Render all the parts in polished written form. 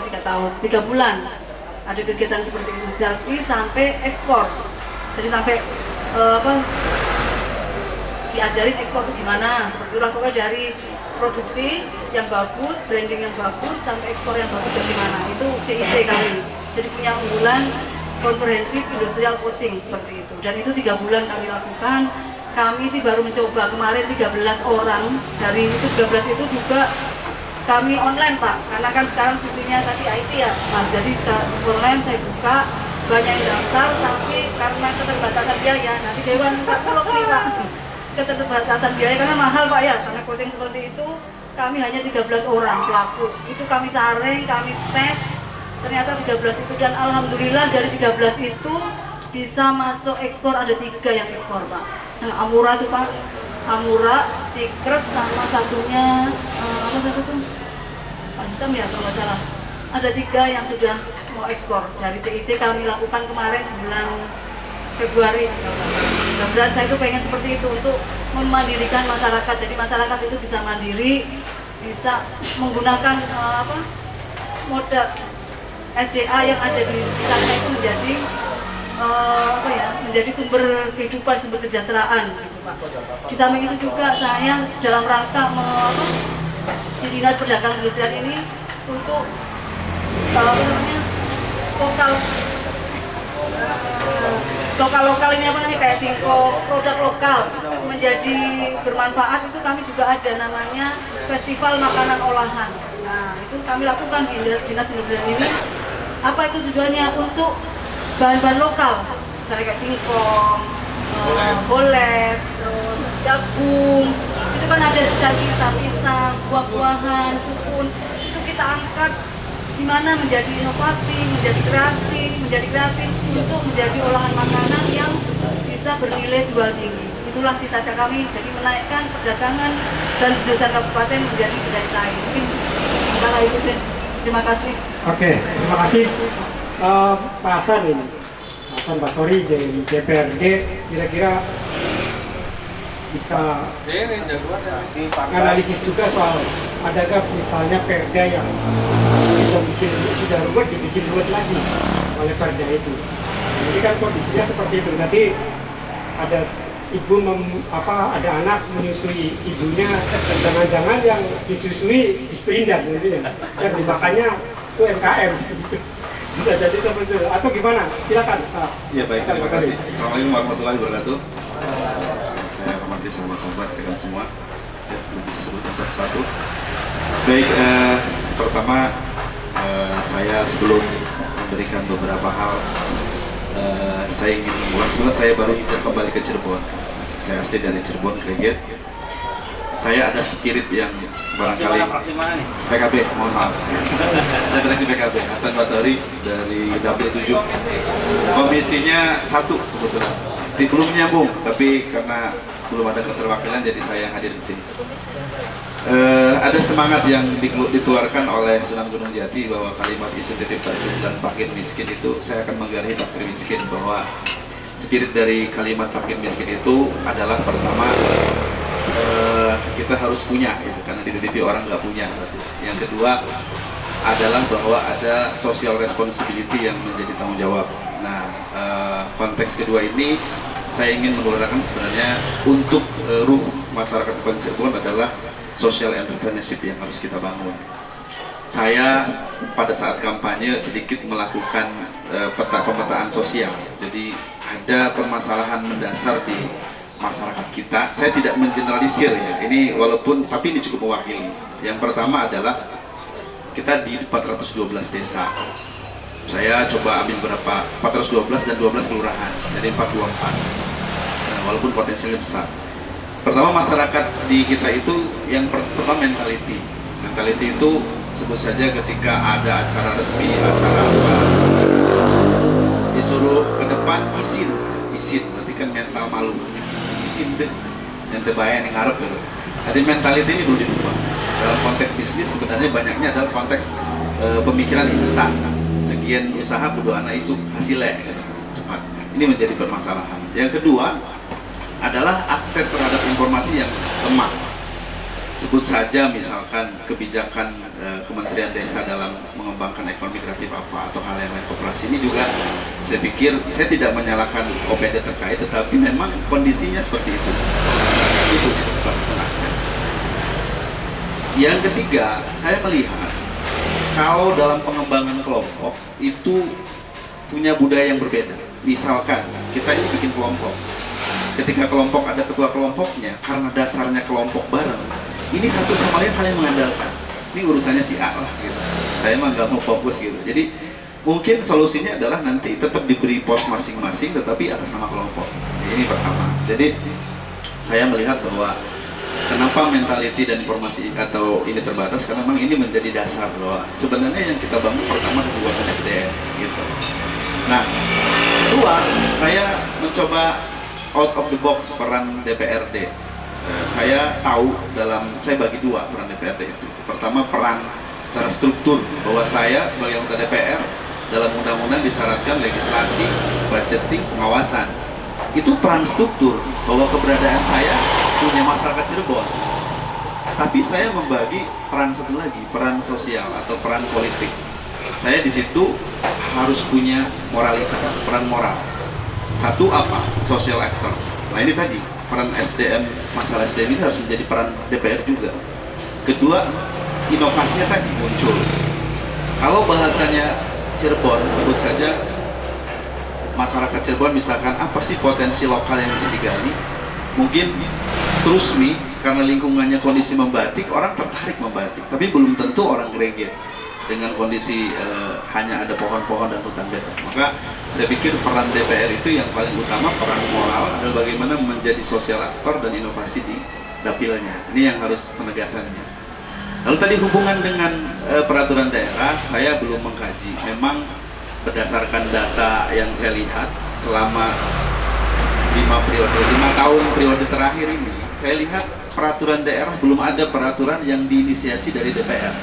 3 tahun, 3 bulan ada kegiatan seperti itu. Jadi sampai ekspor, jadi sampai apa, diajarin ekspor itu gimana, seperti itulah. Pokoknya dari produksi yang bagus, branding yang bagus, sampai ekspor yang bagus dari mana, itu CIC kami. Jadi punya unggulan komprehensif industrial coaching seperti itu, dan itu 3 bulan kami lakukan. Kami sih baru mencoba kemarin 13 orang, dari itu 13 itu juga kami online Pak, karena kan sekarang sistemnya tadi IT ya Mas, jadi online saya buka, banyak yang daftar, tapi karena keterbatasan biaya, nanti Dewan minta tolong nih Pak, keterbatasan biaya karena mahal Pak ya, karena coaching seperti itu kami hanya 13 orang pelaku, itu kami saring, kami tes, ternyata 13 itu, dan alhamdulillah dari 13 itu bisa masuk ekspor, ada 3 yang ekspor Pak. Nah, Amura tuh Pak, Amura, Cikres, sama satunya apa satu tuh? Pansam ya kalau nggak salah. Ada 3 yang sudah mau ekspor dari CIC, kami lakukan kemarin bulan Februari. Mudah-mudahan saya itu pengen seperti itu untuk memandirikan masyarakat. Jadi masyarakat itu bisa mandiri, bisa menggunakan apa, modal SDA yang ada di sana itu menjadi apa ya, menjadi sumber kehidupan, sumber kesejahteraan gitu Pak. Di samping itu juga saya dalam rangka di Dinas Perdagangan Industrial ini untuk apa namanya, lokal ini apa namanya, kayak singkong, produk lokal menjadi bermanfaat, itu kami juga ada namanya Festival Makanan Olahan. Nah itu kami lakukan di Dinas Industrial ini. Apa itu tujuannya? Untuk bahan-bahan lokal, misalnya kayak singkong, bolet, terus jagung, itu kan ada sisa-sisa pisang, buah-buahan, sukun, itu kita angkat gimana menjadi inovatif, menjadi kreatif untuk menjadi olahan makanan yang bisa bernilai jual tinggi. Itulah cita-cita kami, jadi menaikkan perdagangan dan perindustrian kabupaten menjadi berdaya saing. Mungkin sementara itu deh. Terima kasih. Oke, terima kasih. Pak Hasan ini, Hasan Basori dari DPRD, kira-kira bisa analisis juga soal adakah misalnya perda yang sudah ruwet dibikin ruwet lagi oleh perda itu. Jadi kan kondisinya seperti itu. Nanti ada ibu ada anak menyusui ibunya, dan jangan-jangan yang disusui disperindak nantinya, dan dimakannya UMKM. Bisa jadi seperti itu, atau gimana? Silakan Pak. Ya baik, terima kasih. Assalamualaikum warahmatullahi wabarakatuh. Saya hormati sama sahabat dengan semua. Saya belum bisa sebutkan satu-satu. Baik, pertama saya sebelum memberikan beberapa hal, saya ingin memulai. Sebenarnya saya baru kembali ke Cirebon. Saya asli dari Cirebon, Greget. Saya ada spirit yang barangkali PKB, mohon maaf. Saya dari PKB, Hasan Basori dari Dapil 7. Komisinya 1 kebetulan. Belum nyambung, tapi karena belum ada keterwakilan jadi saya hadir di sini. Ada semangat yang dikeluarkan oleh Sunan Gunung Jati bahwa kalimat isu titip tajam dan fakir miskin itu, saya akan menggaris fakir miskin, bahwa spirit dari kalimat fakir miskin itu adalah pertama, kita harus punya gitu, karena dititipi orang nggak punya. Yang kedua adalah bahwa ada social responsibility yang menjadi tanggung jawab. Nah, konteks kedua ini saya ingin mengeluarkan sebenarnya untuk ruh masyarakat Kabupaten Cirebon adalah social entrepreneurship yang harus kita bangun. Saya pada saat kampanye sedikit melakukan pemetaan sosial. Jadi ada permasalahan mendasar di masyarakat kita. Saya tidak mengeneralisir ya. Ini walaupun tapi ini cukup mewakili. Yang pertama adalah kita di 412 desa. Saya coba ambil berapa 412 dan 12 kelurahan. Jadi 424. Nah, walaupun potensialnya besar. Pertama, masyarakat di kita itu yang pertama mentality. Mentality itu sebut saja ketika ada acara resmi, acara apa, disuruh ke depan isin berarti kan mental malu. Deh, yang terbayang yang ngarep gitu. Jadi mentality ini perlu diubah. Dalam konteks bisnis sebenarnya banyaknya adalah konteks pemikiran instan. Sekian usaha kudu anak isu hasilnya gitu, cepat. Ini menjadi permasalahan. Yang kedua adalah akses terhadap informasi yang lemah. sebut saja misalkan kebijakan Kementerian Desa dalam mengembangkan ekonomi kreatif apa atau hal yang lain koperasi ini juga saya pikir saya tidak menyalahkan OPD terkait, tetapi memang kondisinya seperti itu. Itu keterbatasan akses. Yang ketiga, saya melihat kalau dalam pengembangan kelompok itu punya budaya yang berbeda. Misalkan kita ini bikin kelompok, ketika kelompok ada ketua kelompoknya, karena dasarnya kelompok bareng, ini satu sama lain saling mengandalkan. Ini urusannya si A lah gitu. Saya mah nggak mau fokus gitu. Jadi mungkin solusinya adalah nanti tetap diberi pos masing-masing, tetapi atas nama kelompok. Ini pertama. Jadi saya melihat bahwa kenapa mentality dan informasi atau ini terbatas, karena memang ini menjadi dasar bahwa sebenarnya yang kita bangun pertama adalah SDM gitu. Nah, kedua, saya mencoba out of the box peran DPRD. Saya tahu saya bagi dua peran DPRD itu. Pertama, peran secara struktur, bahwa saya sebagai anggota DPR dalam undang-undang disyaratkan legislasi, budgeting, pengawasan. Itu peran struktur, bahwa keberadaan saya punya masyarakat Cirebon. Tapi saya membagi peran satu lagi, peran sosial atau peran politik. Saya di situ harus punya moralitas, peran moral. Satu apa? Social actor. Nah ini tadi, peran SDM, masalah SDM ini harus menjadi peran DPR juga. Kedua, inovasinya tadi muncul. Kalau bahasanya Cirebon, sebut saja masyarakat Cirebon, misalkan apa sih potensi lokal yang bisa digali? Mungkin terus karena lingkungannya kondisi membatik, orang tertarik membatik, tapi belum tentu orang greget dengan kondisi hanya ada pohon-pohon dan hutan beta. Maka saya pikir peran DPR itu yang paling utama, peran moral adalah bagaimana menjadi sosial aktor dan inovasi di dapilnya. Ini yang harus penegasannya. Lalu tadi hubungan dengan peraturan daerah, saya belum mengkaji. Memang berdasarkan data yang saya lihat selama 5 tahun periode terakhir ini, saya lihat peraturan daerah belum ada peraturan yang diinisiasi dari DPR.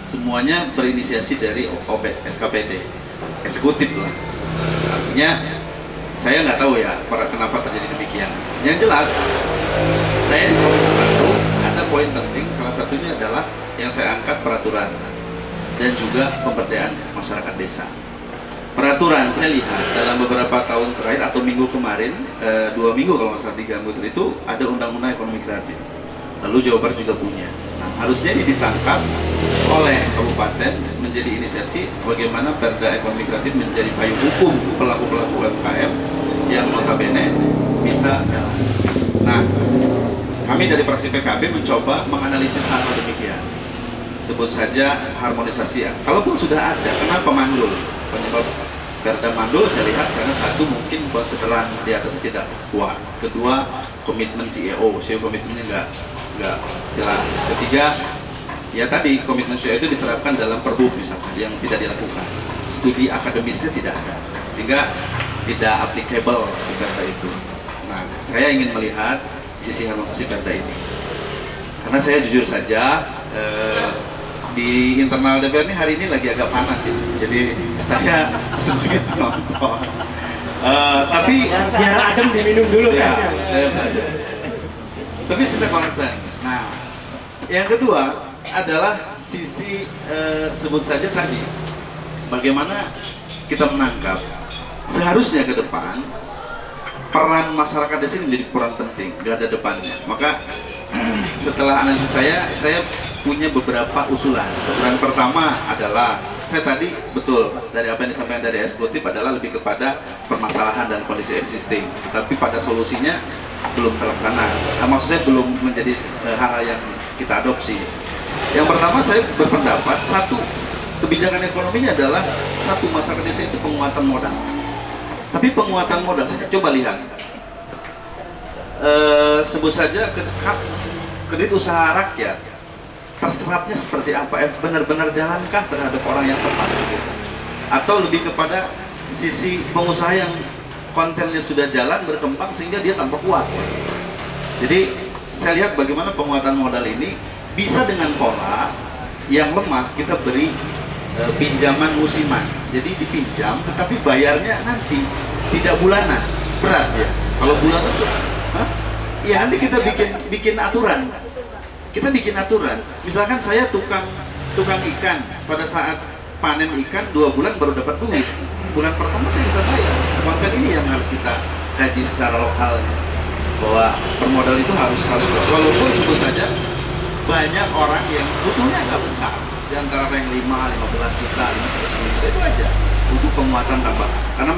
Semuanya berinisiasi dari SKPD, eksekutif lah. Artinya saya nggak tahu ya kenapa terjadi demikian. Yang jelas saya di Komisi 1 ada poin penting, salah satunya adalah yang saya angkat peraturan dan juga pemberdayaan masyarakat desa. Peraturan saya lihat dalam beberapa tahun terakhir atau minggu kemarin, 2 minggu kalau nggak salah, 3 minggu itu ada undang-undang ekonomi kreatif. Lalu Jawa Barat juga punya. Nah, harusnya ini ditangkap oleh kabupaten menjadi inisiasi bagaimana perda ekonomi kreatif menjadi payung hukum pelaku-pelaku UMKM yang notabene bisa jalan. Nah, kami dari fraksi PKB mencoba menganalisis hal demikian. Sebut saja harmonisasi. Kalaupun sudah ada, kenapa mandul? Penyebab perda mandul saya lihat karena satu, mungkin konsideran di atasnya tidak kuat. Kedua, komitmen CEO komitmennya nggak jelas. Ketiga, ya tadi komitmen CEO itu diterapkan dalam Perbup misalkan yang tidak dilakukan. Studi akademisnya tidak ada, sehingga tidak applicable si perda itu. Nah, saya ingin melihat sisi harmonisasi perda ini, karena saya jujur saja di internal DPR ini hari ini lagi agak panas ya, jadi saya sebagai penonton. Tapi biar adem diminum dulu ya, kasnya. saya belajar. Tapi sudah konsen. Nah, yang kedua adalah sisi sebut saja tadi, bagaimana kita menangkap seharusnya ke depan peran masyarakat di sini menjadi peran penting, gak ada depannya. Maka setelah analisis saya punya beberapa usulan. Usulan pertama adalah, saya tadi betul dari apa yang disampaikan dari eksekutif adalah lebih kepada permasalahan dan kondisi existing, tapi pada solusinya belum terlaksana. Nah, maksud saya belum menjadi hal yang kita adopsi. Yang pertama, saya berpendapat satu, kebijakan ekonominya adalah satu, masyarakat desa itu penguatan modal. Tapi penguatan modal, saya coba lihat, sebut saja kredit usaha rakyat terserapnya seperti apa, benar-benar jalankah terhadap orang yang tepat, atau lebih kepada sisi pengusaha yang kontennya sudah jalan, berkembang sehingga dia tambah kuat. Jadi saya lihat bagaimana penguatan modal ini bisa dengan pola yang lemah kita beri pinjaman musiman. Jadi dipinjam tetapi bayarnya nanti tidak bulanan, berat ya. Kalau bulanan tuh, ya nanti kita bikin aturan. kita bikin aturan. Misalkan saya tukang ikan, pada saat panen ikan 2 bulan baru dapat duit. Bulan pertama saya bisa bayar. Konten ini yang harus kita kaji secara lokal, bahwa permodal itu harus walaupun sebut saja banyak orang yang butuhnya agak besar, di antara yang 5, 15 juta, 15 juta itu aja untuk penguatan tambah. Karena